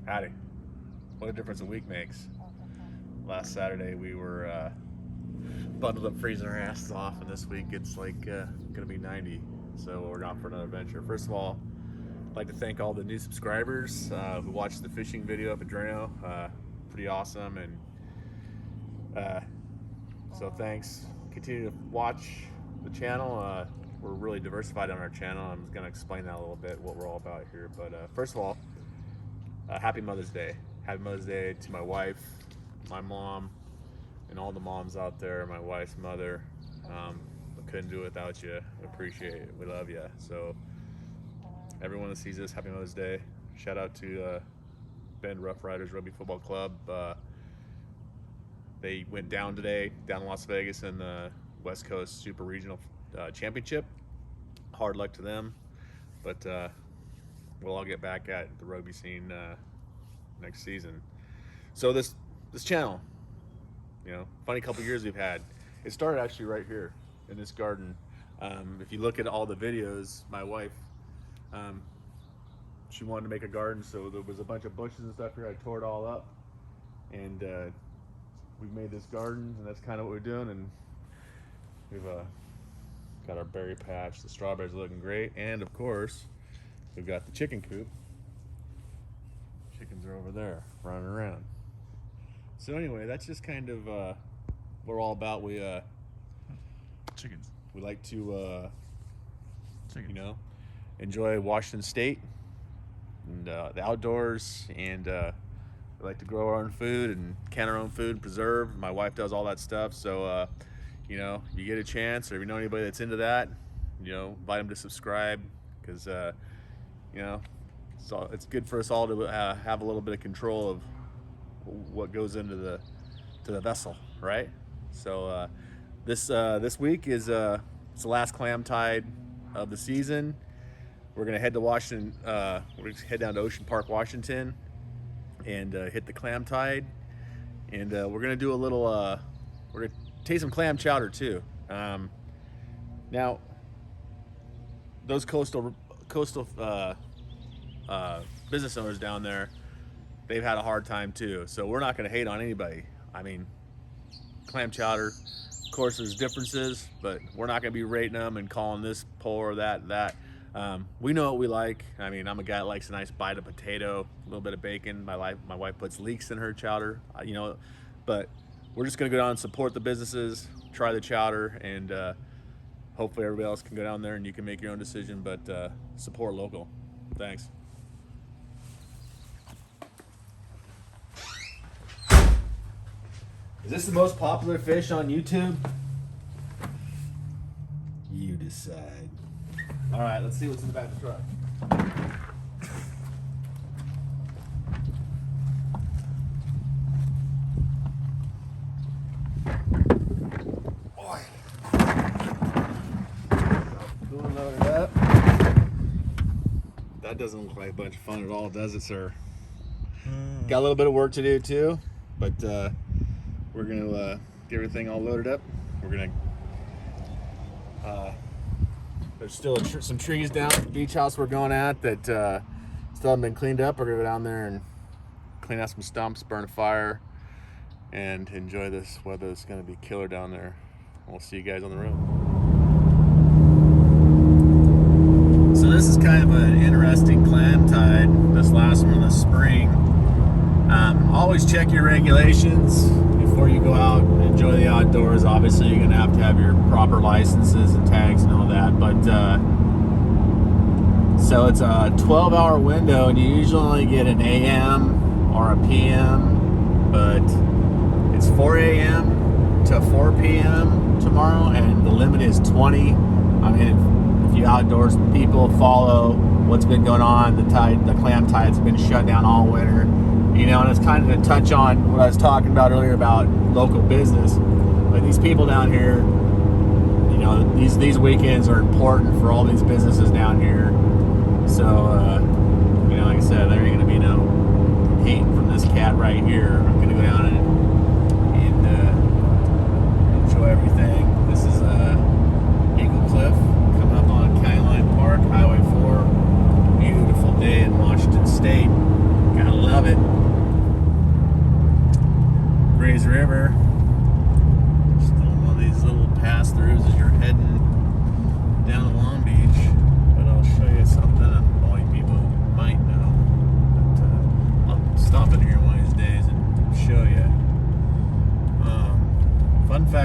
Howdy. What a difference a week makes. Last Saturday we were bundled up freezing our asses off, and this week it's like gonna be 90, so we're off for another adventure. First of all, I'd like to thank all the new subscribers who watched the fishing video up at Drano. Pretty awesome, and so thanks. Continue to watch the channel. We're really diversified on our channel. I'm going to explain that a little bit, what we're all about here. But first of all, happy Mother's Day. Happy Mother's Day to my wife, my mom, and all the moms out there, my wife's mother. I couldn't do it without you. We appreciate it. We love you. So everyone that sees this, happy Mother's Day. Shout out to Bend Rough Riders Rugby Football Club. They went down today, down in Las Vegas in the West Coast Super Regional Championship. Hard luck to them, but we'll all get back at the rugby scene next season. So this channel, you know, funny couple years we've had. It started actually right here in this garden. If you look at all the videos, my wife, she wanted to make a garden, so there was a bunch of bushes and stuff here. I tore it all up, and we've made this garden, and that's kind of what we're doing. And we've got our berry patch. The strawberries are looking great, and of course we've got the chicken coop. Chickens are over there running around. So anyway, that's just kind of what we're all about. We Chickens. we like to you know, enjoy Washington State and the outdoors, and we like to grow our own food and can our own food and preserve. My wife does all that stuff, so you know, you get a chance, or if you know anybody that's into that, you know, invite them to subscribe, because you know, it's good for us all to have a little bit of control of what goes into the vessel, right? So this week is it's the last clam tide of the season. We're gonna head to Washington. We're gonna head down to Ocean Park, Washington, and hit the clam tide. And we're gonna do a little. We're gonna taste some clam chowder too. Now, those coastal business owners down there, they've had a hard time too. So we're not gonna hate on anybody. I mean, clam chowder, of course, there's differences, but we're not gonna be rating them and calling this poor or that. We know what we like. I mean, I'm a guy that likes a nice bite of potato, a little bit of bacon. My wife puts leeks in her chowder, you know, but we're just gonna go down and support the businesses, try the chowder, and hopefully everybody else can go down there and you can make your own decision, but support local. Thanks. Is this the most popular fish on YouTube? You decide. All right, let's see what's in the back of the truck. Boy. Doing loaded up. That doesn't look like a bunch of fun at all, does it, sir? Got a little bit of work to do too, but we're gonna get everything all loaded up. We're gonna there's still some trees down at the beach house we're going at that still haven't been cleaned up. We're gonna go down there and clean out some stumps, burn a fire, and enjoy this weather. It's gonna be killer down there. We'll see you guys on the road. So this is kind of an interesting clam tide, this last one in the spring. Always check your regulations before you go out and enjoy the outdoors. Obviously, you're going to have your proper licenses and tags and all that. But so it's a 12-hour window, and you usually only get an AM or a PM. But it's 4 a.m. to 4 p.m. tomorrow, and the limit is 20. I mean, if you outdoors people follow what's been going on, the clam tides have been shut down all winter. You know, and it's kind of to touch on what I was talking about earlier about local business. But these people down here, you know, these weekends are important for all these businesses down here. So, you know, like I said, there ain't gonna be no hate from this cat right here. I'm gonna go down and enjoy everything. This is Eagle Cliff coming up on County Line Park, Highway 4. Beautiful day in Washington State. Gotta love it.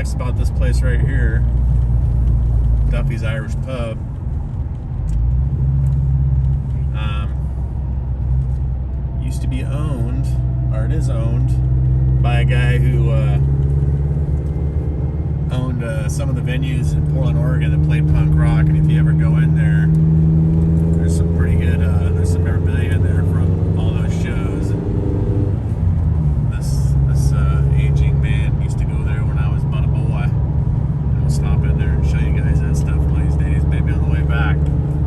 facts about this place right here, Duffy's Irish Pub. Used to be owned, or it is owned, by a guy who owned some of the venues in Portland, Oregon that played punk rock. And if you ever go in there, there's some pretty good, there's some memorabilia in there from all those shows. And this aging man used to go there when I was but a boy. I'll stop in there and show you guys that stuff one of these days, maybe on the way back.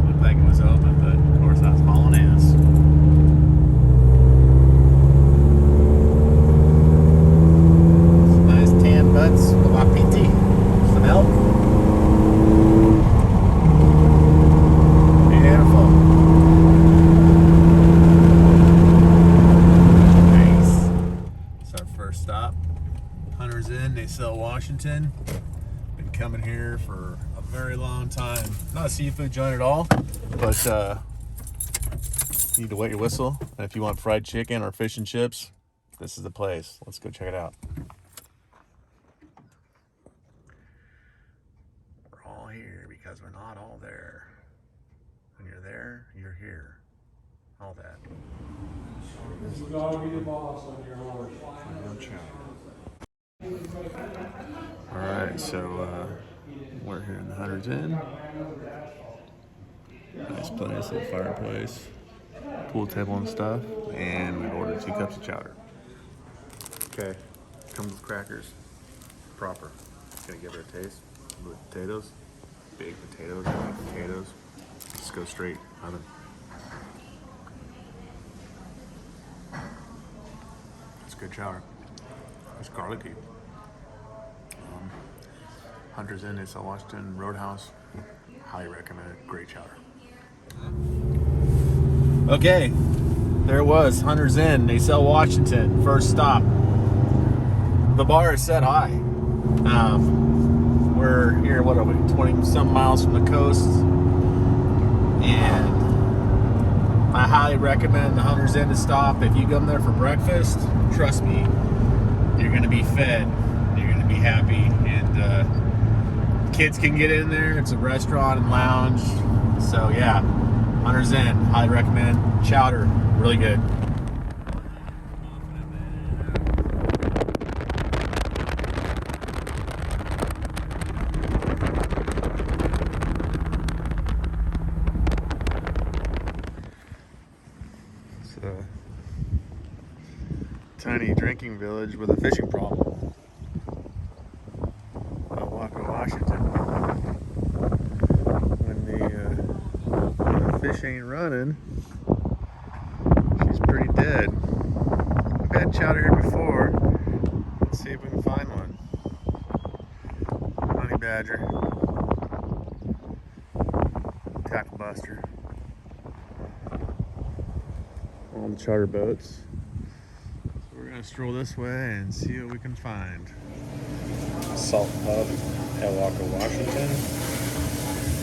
Looked like it was open, but of course I was hauling ass. Some nice tan butts of wapiti. Some elk. Beautiful. Nice. It's our first stop. Hunter's Inn, they sell Washington. Been coming here for a very long time. Not a seafood joint at all, but you need to wet your whistle. And if you want fried chicken or fish and chips, this is the place. Let's go check it out. We're all here because we're not all there. When you're there, you're here. All that. You gotta be the boss on your horse. All right, so we're here in the Hunter's Inn. Nice place, little fireplace, pool table and stuff, and we've ordered 2 cups of chowder. Okay, comes with crackers, proper. Gonna give it a taste. With potatoes, big potatoes, big potatoes. Just go straight oven. It's good chowder. It's garlicky. Hunter's Inn, it's at Washington Roadhouse. Highly recommend it. Great chowder. Okay, there it was. Hunter's Inn. They sell Washington. First stop. The bar is set high. We're here, what are we, 20-some miles from the coast. And I highly recommend the Hunter's Inn to stop. If you come there for breakfast, trust me, you're going to be fed. You're going to be happy. And kids can get in there. It's a restaurant and lounge. So yeah, Hunter's Inn, highly recommend. Chowder, really good. It's a tiny drinking village with a fishing problem. Washington. When the fish ain't running, she's pretty dead. We've had chowder here before. Let's see if we can find one. Honey badger, tackle buster, all the charter boats. So we're gonna stroll this way and see what we can find. Salt Pub, Ellawka, Washington.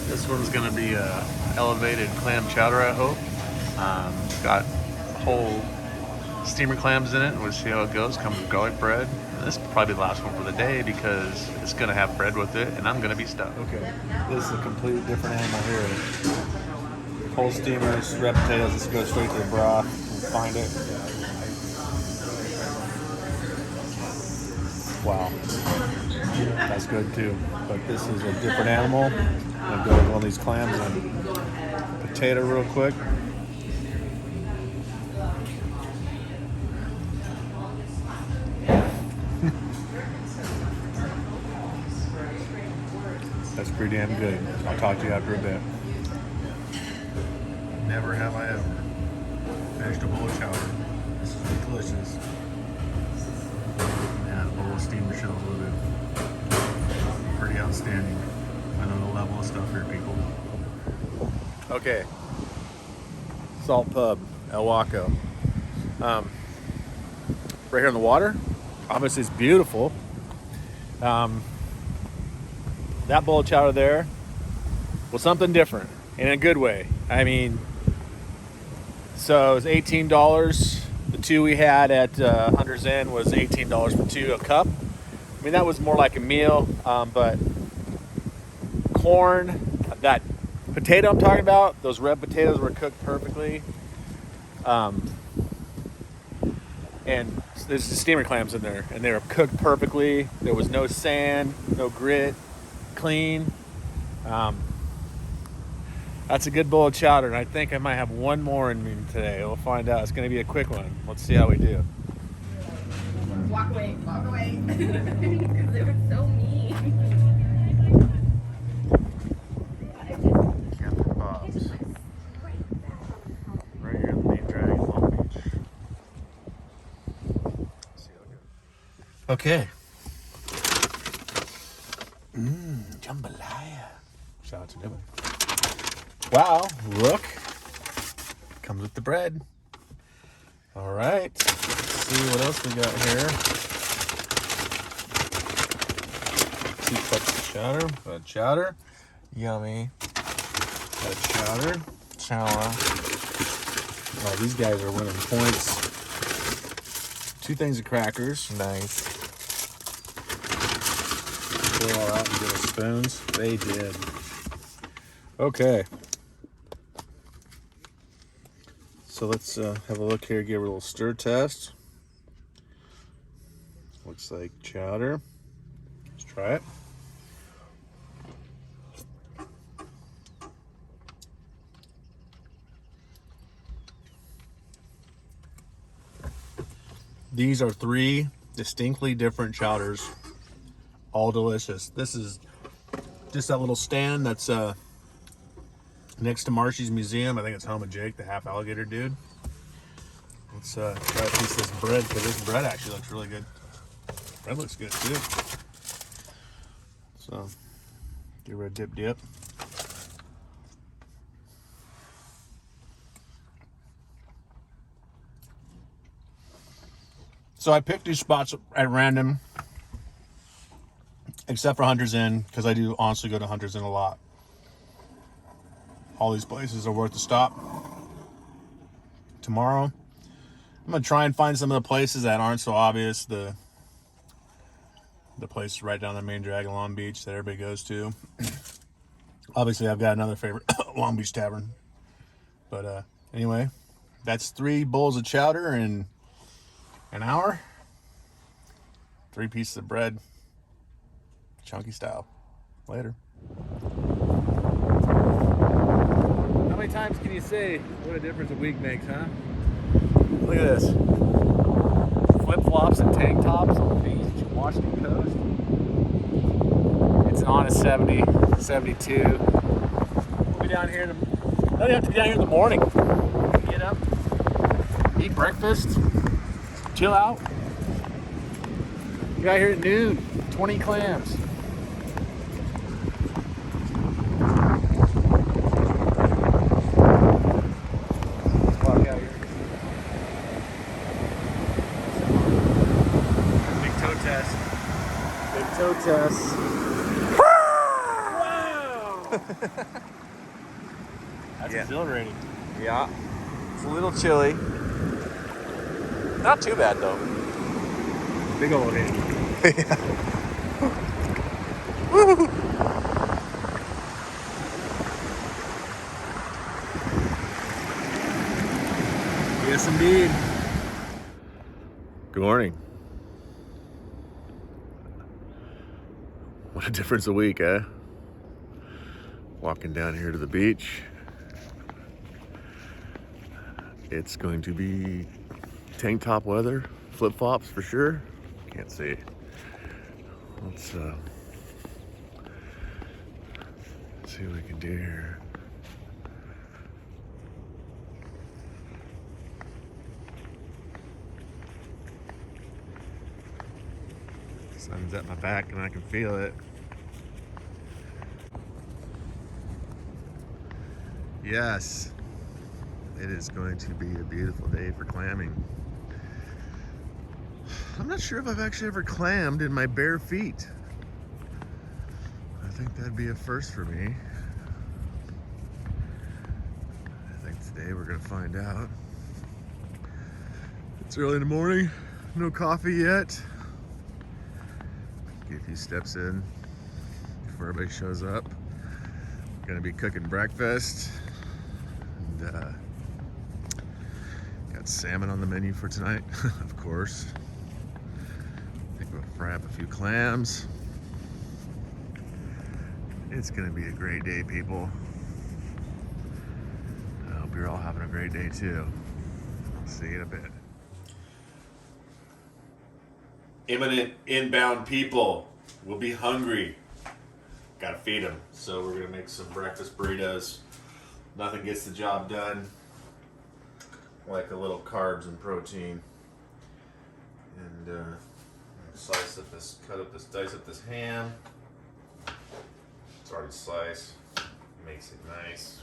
This one's gonna be a elevated clam chowder, I hope. It's got whole steamer clams in it. We'll see how it goes. Comes with garlic bread. And this will probably be the last one for the day because it's gonna have bread with it, and I'm gonna be stuffed. Okay, this is a completely different animal here. Whole steamers, red potatoes. Let's go straight to the broth and find it. Wow. That's good too, but this is a different animal. I'm gonna go with one of these clams and potato real quick. That's pretty damn good. I'll talk to you after a bit. Never have I ever finished a bowl of chowder. This is delicious. Yeah, the bowl of steamer shells with it. Pretty outstanding. I know the level of stuff here, people. Okay. Salt Pub, Ellawka. Right here on the water. Obviously, it's beautiful. That bowl of chowder there was something different in a good way. I mean, so it was $18. The two we had at Hunter's Inn was $18 for 2 a cup. I mean, that was more like a meal, but corn, that potato I'm talking about, those red potatoes were cooked perfectly. And there's the steamer clams in there, and they were cooked perfectly. There was no sand, no grit, clean. That's a good bowl of chowder, and I think I might have one more in me today. We'll find out. It's going to be a quick one. Let's see how we do. Walk away, because they were so mean. Captain Bob's. Right here in the main drag in Long Beach. Let's see how we go. Okay. Jambalaya. Shout out to Nibble. Wow, look. Comes with the bread. All right. Let's see what else we got here. 2 cups of chowder. Got chowder. Yummy. Got chowder. Chow. Oh, these guys are winning points. 2 things of crackers. Nice. Pull all out and get us spoons. They did. Okay. So let's have a look here, give it a little stir test. Looks like chowder. Let's try it. These are 3 distinctly different chowders, all delicious. This is just that little stand that's next to Marshy's Museum. I think it's home of Jake, the half alligator dude. Let's try a piece of this bread, because this bread actually looks really good. Bread looks good too. So, give her a dip. So I picked these spots at random, except for Hunter's Inn, because I do honestly go to Hunter's Inn a lot. All these places are worth a stop. Tomorrow, I'm gonna try and find some of the places that aren't so obvious. The place right down the main drag in Long Beach that everybody goes to. Obviously, I've got another favorite, Long Beach Tavern. But anyway, that's 3 bowls of chowder in an hour. 3 pieces of bread, chunky style. Later. How many times can you say what a difference a week makes, huh? Look at this. Flip-flops and tank tops on the beach, Washington coast. It's an honest 70, 72. We'll be down here. I don't have to be down here in the morning. Get up, eat breakfast, chill out. We got here at noon. 20 clams. Toe test. Wow! That's exhilarating. Yeah. It's a little chilly. Not too bad though. Big old hand. Woo! Yes, indeed. Good morning. What a difference a week, eh? Walking down here to the beach. It's going to be tank top weather, flip-flops for sure. Can't see. Let's see what we can do here. Sun's at my back and I can feel it. Yes, it is going to be a beautiful day for clamming. I'm not sure if I've actually ever clammed in my bare feet. I think that'd be a first for me. I think today we're gonna find out. It's early in the morning, no coffee yet. Get a few steps in before everybody shows up. Gonna be cooking breakfast. And, got salmon on the menu for tonight, of course. I think we'll fry up a few clams. It's gonna be a great day, people. I hope you're all having a great day too. I'll see you in a bit. Imminent inbound people will be hungry. Gotta feed them. So we're gonna make some breakfast burritos. Nothing gets the job done like a little carbs and protein. And dice up this ham. It's already sliced. Makes it nice.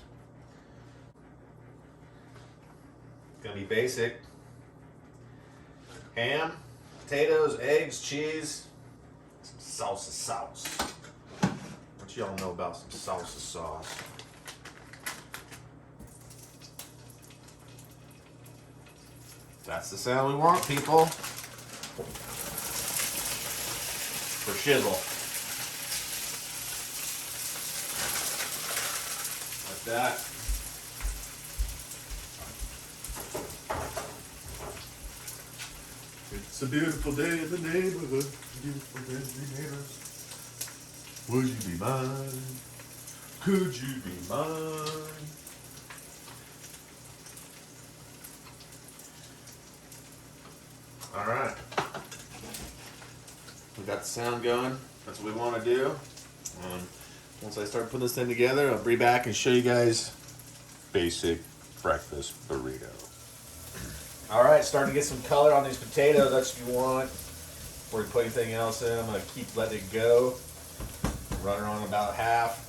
It's gonna be basic. Ham, potatoes, eggs, cheese, some salsa sauce. What y'all know about some salsa sauce? That's the sound we want, people. For shizzle. Like that. It's a beautiful day in the neighborhood. Beautiful day in the neighborhood. Would you be mine? Could you be mine? All right. We got the sound going. That's what we want to do. Once I start putting this thing together, I'll be back and show you guys basic breakfast burrito. All right, starting to get some color on these potatoes. That's what you want. Before you put anything else in, I'm gonna keep letting it go. Running on about half.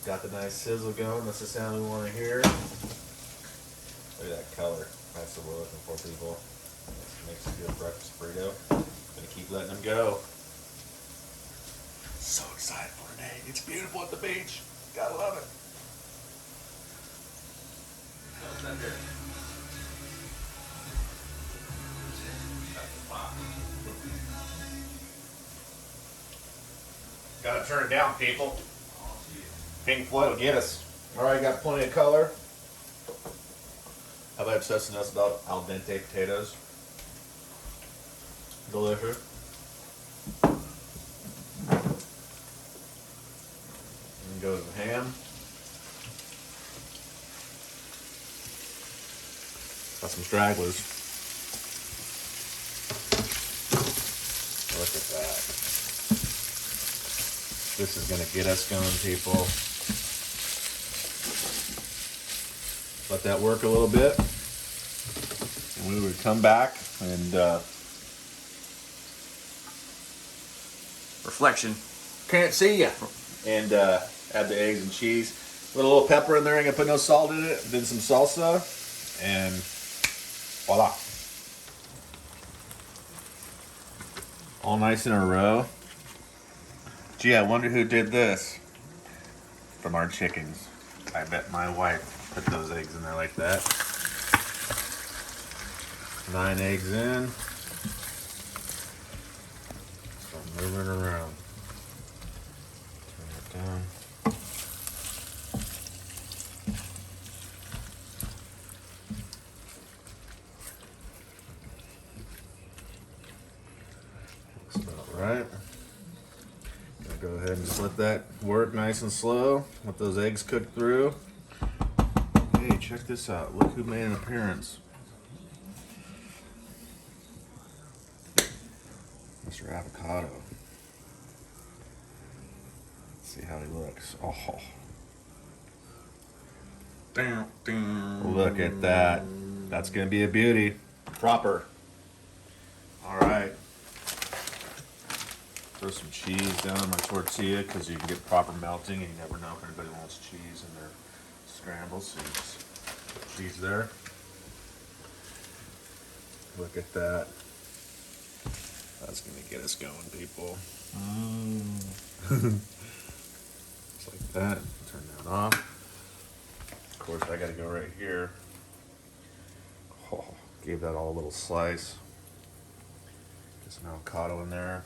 Got the nice sizzle going. That's the sound we want to hear. Look at that color. That's what we're looking for, people. Makes a good breakfast burrito. Gonna keep letting them go. So excited for today. It's beautiful at the beach. Gotta love it. Gotta turn it down, people. Pink Floyd will get us. Alright, got plenty of color. How about obsessing us about al dente potatoes? Delicious. And goes the ham. Got some stragglers. Look at that. This is gonna get us going, people. Let that work a little bit. And we would come back and reflection. Can't see ya. And add the eggs and cheese. Put a little pepper in there. I ain't gonna put no salt in it. Then some salsa. And voila. All nice in a row. Gee, I wonder who did this. From our chickens. I bet my wife put those eggs in there like that. 9 eggs in. So moving it around. Turn it down. Looks about right. Gonna go ahead and just let that work nice and slow. Let those eggs cook through. Hey, check this out. Look who made an appearance. Mr. Avocado. Let's see how he looks. Oh. Look at that. That's gonna be a beauty. Proper. All right. Throw some cheese down on my tortilla because you can get proper melting, and you never know if anybody wants cheese in their scrambles. So you just put cheese there. Look at that. That's gonna get us going, people. Just like that. Turn that off. Of course, I gotta go right here. Oh, gave that all a little slice. Get some avocado in there.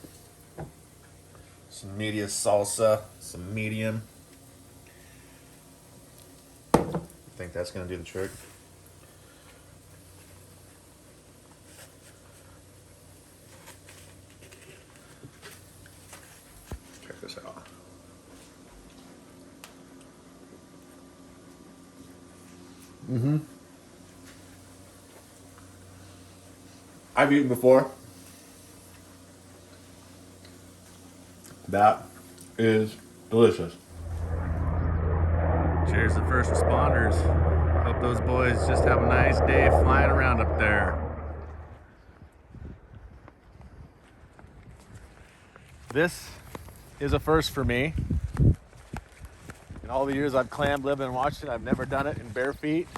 Some media salsa, some medium. I think that's gonna do the trick. Check this out. I've eaten before. That is delicious. Cheers to first responders. Hope those boys just have a nice day flying around up there. This is a first for me. In all the years I've clammed, lived, and watched it, I've never done it in bare feet.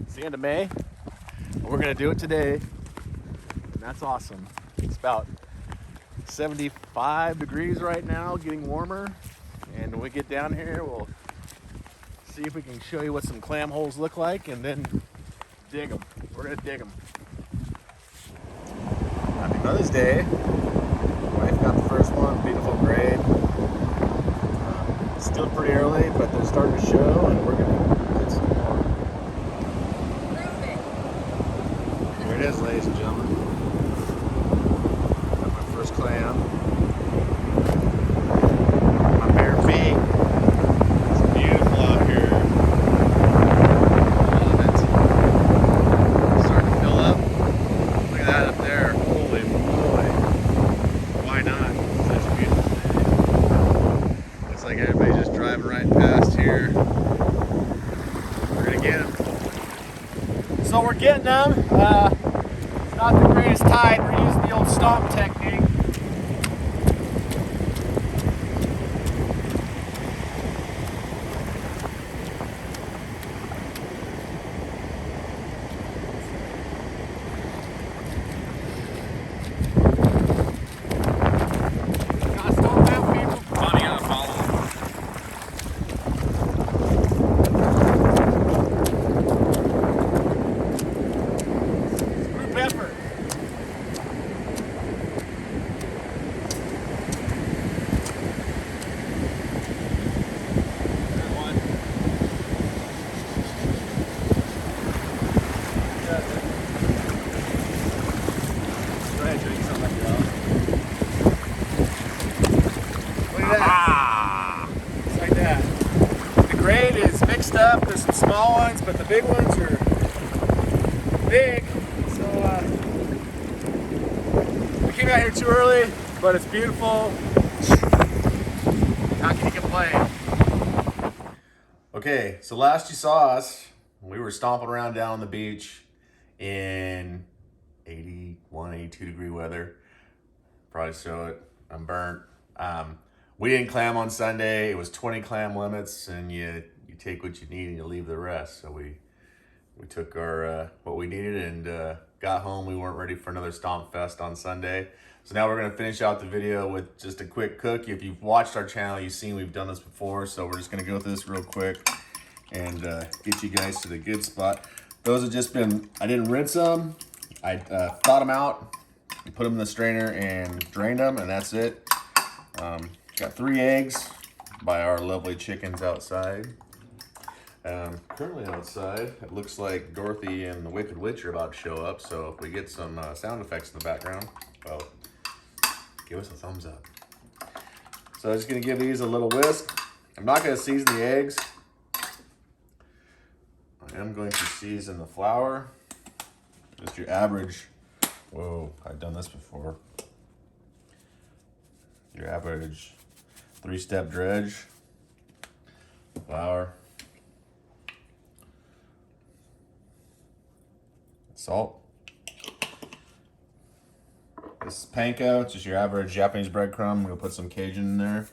It's the end of May. We're gonna do it today, and that's awesome. It's about 75 degrees right now, getting warmer. And when we get down here, we'll see if we can show you what some clam holes look like, and then dig them. We're gonna dig them. Happy Mother's Day. Wife got the first one, beautiful grade. It's still pretty early, but they're starting to show, and we're gonna get some more. Here it is, ladies and gentlemen. Got my first clam. My bare feet. It's beautiful out here. I love it. It's starting to fill up. Look at that up there. Holy moly. Why not? Such a beautiful day. Looks like everybody's just driving right past here. We're gonna get them. So we're getting them. It's not the greatest tide. We're using the old stomp technique. Gotta stomp out, people. Bonnie gotta follow. Group effort. There's one. Go ahead, drink some like that. Look at that. Just like that. The grade is mixed up. There's some small ones, but the big ones are big. So we came out here too early, but it's beautiful. How can you complain? Okay, so last you saw us, we were stomping around down on the beach in 81, 82 degree weather. Probably show it. I'm burnt. We didn't clam on Sunday. It was 20 clam limits, and you take what you need and you leave the rest. So we took our what we needed and got home. We weren't ready for another stomp fest on Sunday. So now we're gonna finish out the video with just a quick cook. If you've watched our channel, you've seen we've done this before. So we're just gonna go through this real quick and get you guys to the good spot. Those have just been, I didn't rinse them. I thawed them out, put them in the strainer and drained them, and that's it. Got 3 eggs by our lovely chickens outside. Currently outside, it looks like Dorothy and the Wicked Witch are about to show up, so if we get some sound effects in the background, well, give us a thumbs up. So I'm just gonna give these a little whisk. I'm not gonna season the eggs. I am going to season the flour. Just your average, whoa, I've done this before. Your average 3-step dredge, flour, salt. This is panko, it's just your average Japanese breadcrumb. I'm gonna put some Cajun in there.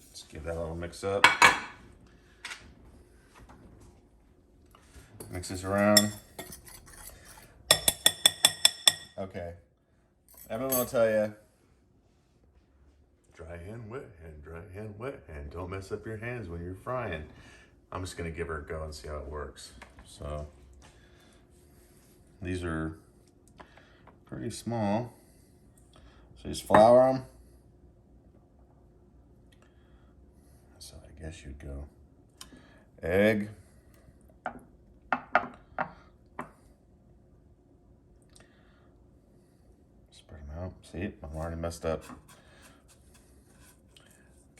Let's give that a little mix up. Mix this around. Okay. Everyone will tell you, Dry hand, wet hand, dry hand, wet hand. Don't mess up your hands when you're frying. I'm just gonna give her a go and see how it works. So these are pretty small. So just flour them. So I guess you'd go egg. Spread them out. See, I'm already messed up.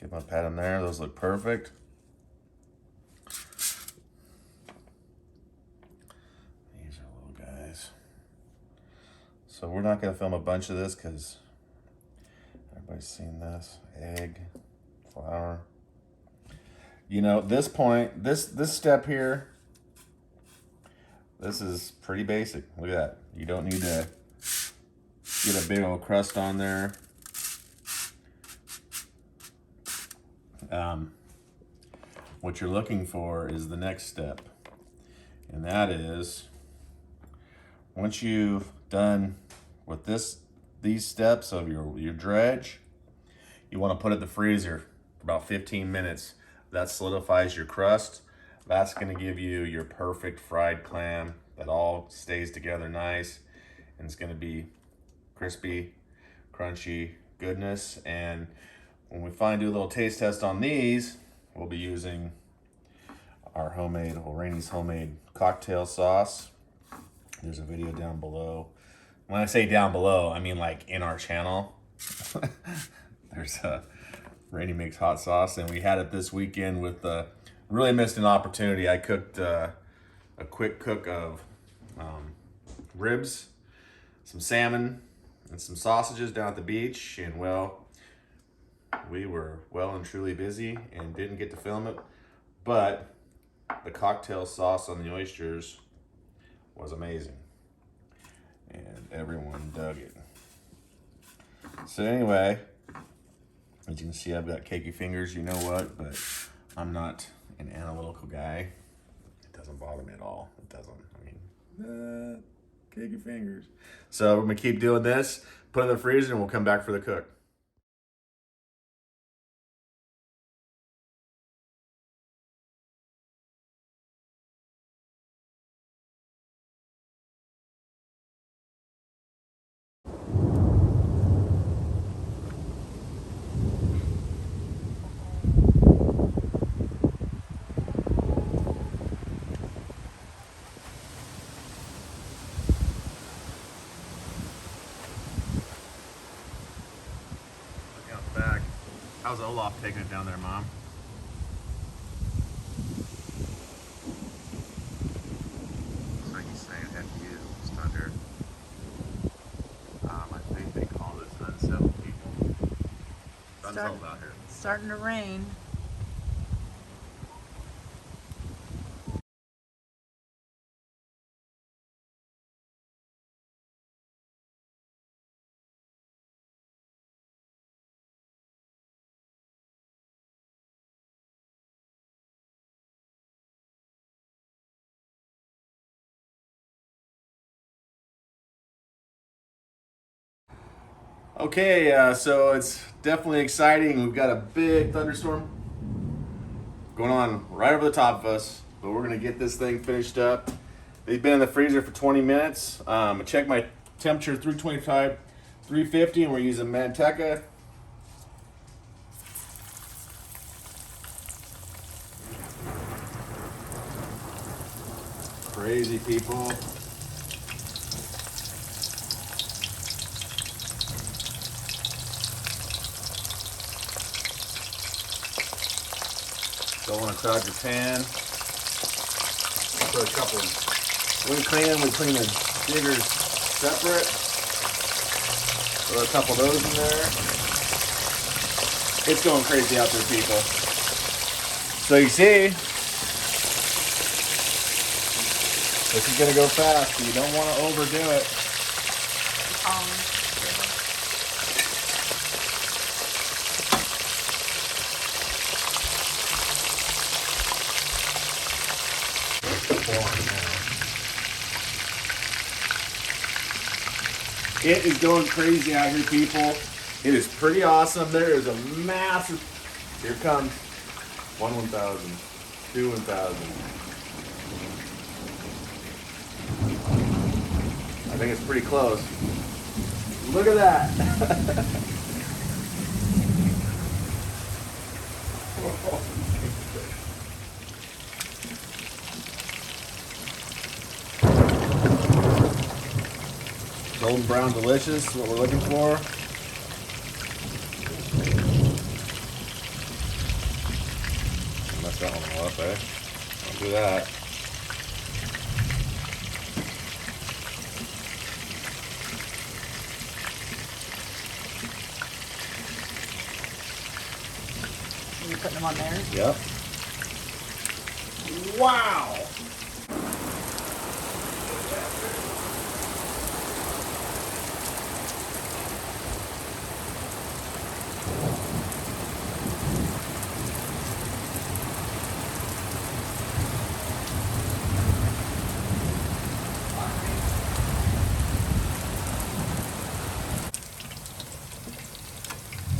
Get my pat in there. Those look perfect. These are little guys. So we're not going to film a bunch of this because everybody's seen this. Egg, flour. You know, this point, this step here, this is pretty basic. Look at that. You don't need to get a big old crust on there. What you're looking for is the next step, and that is once you've done with these steps of your dredge, you want to put it in the freezer for about 15 minutes. That solidifies your crust. That's going to give you your perfect fried clam that all stays together nice, and it's going to be crispy, crunchy goodness. And when we do a little taste test on these, we'll be using our homemade, Rainey's homemade cocktail sauce. There's a video down below. When I say down below, I mean like in our channel. There's a Rainey makes hot sauce, and we had it this weekend with really missed an opportunity. I cooked a quick cook of ribs, some salmon, and some sausages down at the beach, and well, we were well and truly busy and didn't get to film it, but the cocktail sauce on the oysters was amazing and everyone dug it. So anyway, as you can see, I've got cakey fingers, you know what, but I'm not an analytical guy. It doesn't bother me at all. It doesn't. I mean, cakey fingers. So we're gonna keep doing this, put it in the freezer, and we'll come back for the cook. Back. How's Olaf taking it down there, Mom? So he's saying FU, it's Thunder. I think they call this unsettled people. It's unsettled out here. Starting to rain. Okay, so it's definitely exciting. We've got a big thunderstorm going on right over the top of us, but we're gonna get this thing finished up. They've been in the freezer for 20 minutes. I checked my temperature, 325, 350, and we're using manteca. Crazy people. Don't want to crowd your pan. Put a couple. When we clean the jiggers separate. Throw a couple of those in there. It's going crazy out there, people. So you see, this is gonna go fast, so you don't want to overdo it. It is going crazy out here, people. It is pretty awesome. There is a massive. Here comes 1,000, 2 1,000. I think it's pretty close. Look at that. Golden brown delicious is what we're looking for. Mess that one all up, eh? Don't do that. Are you putting them on there? Yep. Wow!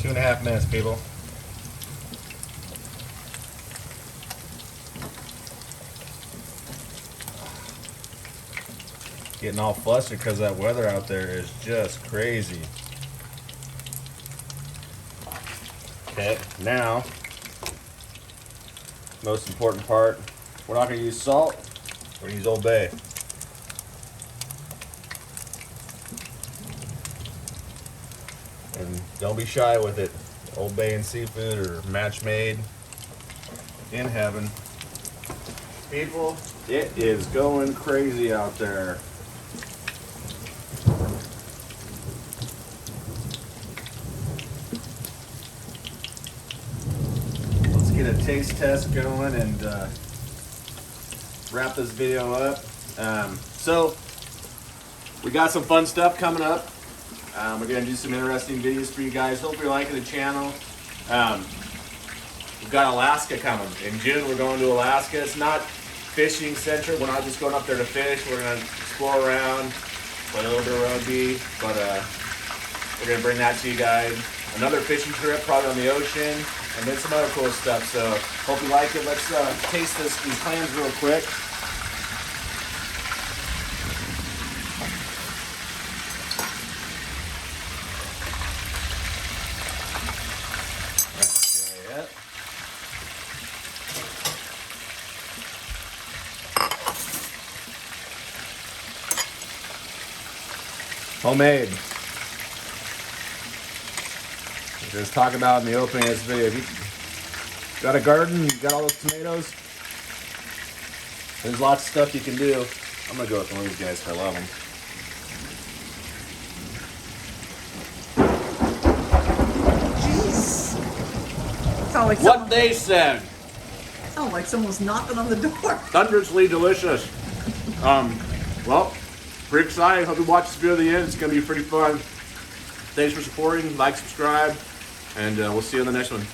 2.5 minutes, people. Getting all flustered because that weather out there is just crazy. Okay, now, most important part, we're not going to use salt, we're going to use Old Bay. And don't be shy with it. Old Bay and seafood are match made in heaven. People, it is going crazy out there. Let's get a taste test going and wrap this video up. So, we got some fun stuff coming up. We're going to do some interesting videos for you guys. Hope you're liking the channel. We've got Alaska coming. In June, we're going to Alaska. It's not fishing centric. We're not just going up there to fish. We're going to explore around, play a little bit of rugby. But we're going to bring that to you guys. Another fishing trip, probably on the ocean, and then some other cool stuff. So hope you like it. Let's taste these clams real quick. Homemade. Just talking about in the opening of this video. If you got a garden, you got all those tomatoes, there's lots of stuff you can do. I'm gonna go with one of these guys if I love them. Jeez. Sound like What they said. Sound like someone's knocking on the door. Thunderously delicious. Well, pretty exciting. Hope you watch this video to the end. It's gonna be pretty fun. Thanks for supporting. Like, subscribe, and we'll see you on the next one.